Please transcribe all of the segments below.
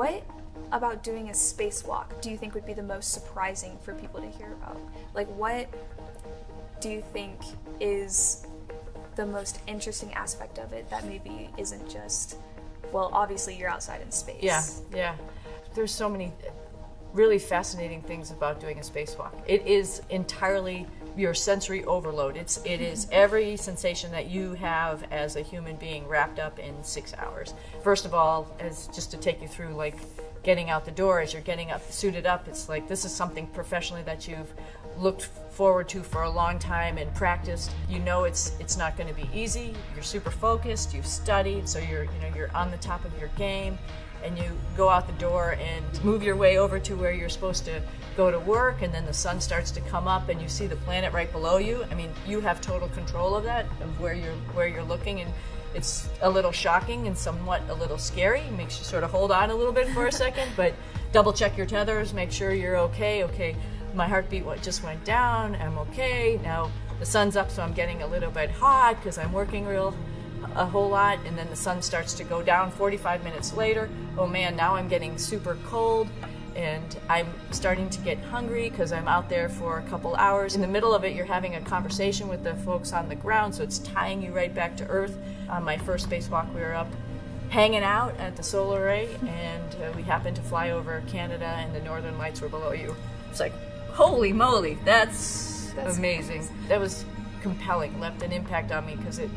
What about doing a spacewalk do you think would be the most surprising for people to hear about? Like, what do you think is the most interesting aspect of it that maybe isn't just, well, obviously you're outside in space? Yeah. There's so many really fascinating things about doing a spacewalk. It is entirely your sensory overload. It is every sensation that you have as a human being wrapped up in 6 hours. First of all, as just to take you through, like, getting out the door, as you're getting up, suited up, it's like this is something professionally that you've looked forward to for a long time and practiced. You know it's not going to be easy. You're super focused. You've studied, so you're on the top of your game, and you go out the door and move your way over to where you're supposed to go to work, and then the sun starts to come up and you see the planet right below you. I mean, you have total control of that, of where you're looking, and it's a little shocking and somewhat a little scary. It makes you sort of hold on a little bit for a second, but double check your tethers, make sure you're okay. Okay, my heartbeat just went down, I'm okay. Now the sun's up, so I'm getting a little bit hot because I'm working a whole lot, and then the sun starts to go down 45 minutes later. Oh man, now I'm getting super cold, and I'm starting to get hungry because I'm out there for a couple hours. In the middle of it, you're having a conversation with the folks on the ground, so it's tying you right back to Earth. On my first spacewalk, we were up hanging out at the solar array, and we happened to fly over Canada, and the northern lights were below you. It's like, holy moly, that's amazing. That was compelling, left an impact on me, because it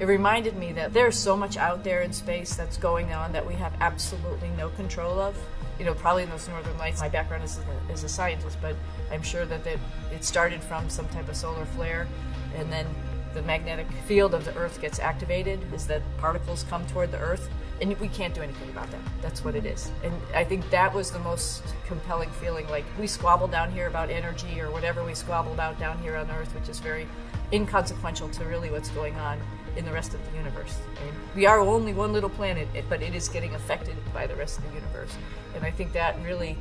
reminded me that there's so much out there in space that's going on that we have absolutely no control of. You know, probably in those northern lights, my background is as a scientist, but I'm sure that it started from some type of solar flare, and then the magnetic field of the Earth gets activated as that particles come toward the Earth, and we can't do anything about that. That's what it is. And I think that was the most compelling feeling. Like, we squabble down here about energy or whatever we squabble about down here on Earth, which is very inconsequential to really what's going on in the rest of the universe. I mean, we are only one little planet, but it is getting affected by the rest of the universe. And I think that really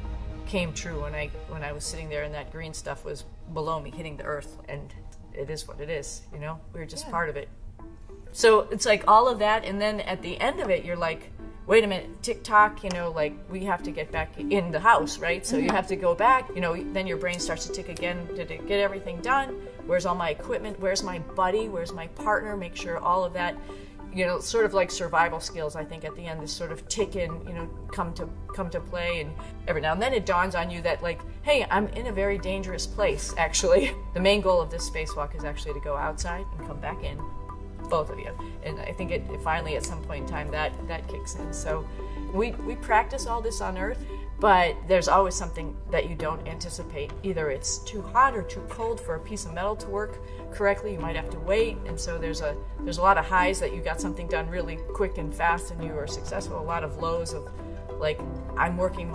came true when I was sitting there and that green stuff was below me hitting the Earth, and it is what it is, you know? We're just part of it. So it's like all of that, and then at the end of it, you're like, wait a minute, tick-tock, you know, like, we have to get back in the house, right? So you have to go back, you know, then your brain starts to tick again. Did it get everything done? Where's all my equipment? Where's my buddy? Where's my partner? Make sure all of that, you know, sort of like survival skills, I think, at the end, this sort of tick in, you know, come to play. And every now and then it dawns on you that, like, hey, I'm in a very dangerous place, actually. The main goal of this spacewalk is actually to go outside and come back in, both of you. And I think it finally, at some point in time, that kicks in. So we practice all this on Earth, but there's always something that you don't anticipate. Either it's too hot or too cold for a piece of metal to work correctly. You might have to wait, and so there's a lot of highs that you got something done really quick and fast and you were successful. A lot of lows of, like, I'm working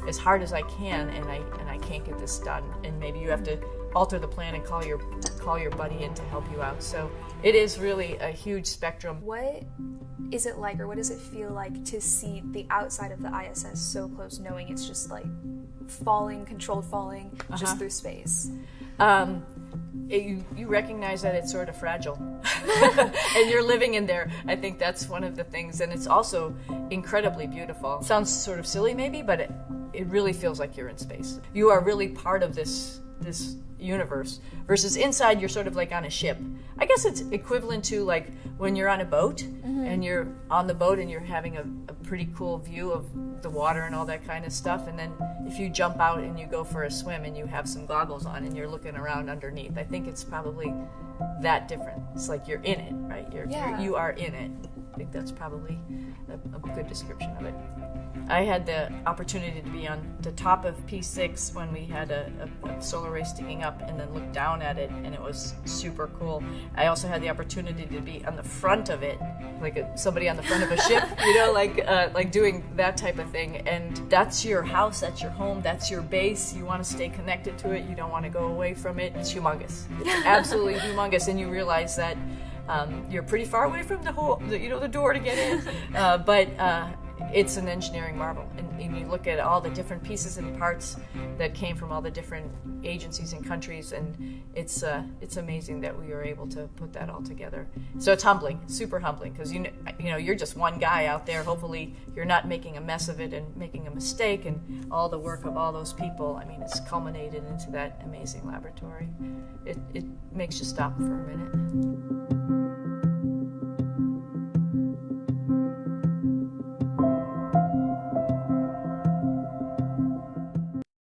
as hard as I can and I can't get this done, and maybe you have to alter the plan and call your buddy in to help you out. So it is really a huge spectrum. What is it like, or what does it feel like to see the outside of the ISS so close, knowing it's just like controlled falling just through space? You recognize that it's sort of fragile and you're living in there. I think that's one of the things, and it's also incredibly beautiful. It sounds sort of silly maybe, but it really feels like you're in space. You are really part of this universe, versus inside you're sort of like on a ship. I guess it's equivalent to like when you're on a boat and you're on the boat and you're having a pretty cool view of the water and all that kind of stuff, and then if you jump out and you go for a swim and you have some goggles on and you're looking around underneath, I think it's probably that different. It's like you're in it, right? You are in it. I think that's probably a good description of it. I had the opportunity to be on the top of P6 when we had a solar array sticking up, and then look down at it, and it was super cool. I also had the opportunity to be on the front of it, like somebody on the front of a ship, you know, like doing that type of thing. And that's your house, that's your home, that's your base. You want to stay connected to it. You don't want to go away from it. It's humongous. It's absolutely humongous, and you realize that you're pretty far away from the door to get in, but it's an engineering marvel. And you look at all the different pieces and parts that came from all the different agencies and countries, and it's amazing that we were able to put that all together. So it's humbling, super humbling, because you know you're just one guy out there. Hopefully you're not making a mess of it and making a mistake, and all the work of all those people, I mean, it's culminated into that amazing laboratory. It makes you stop for a minute.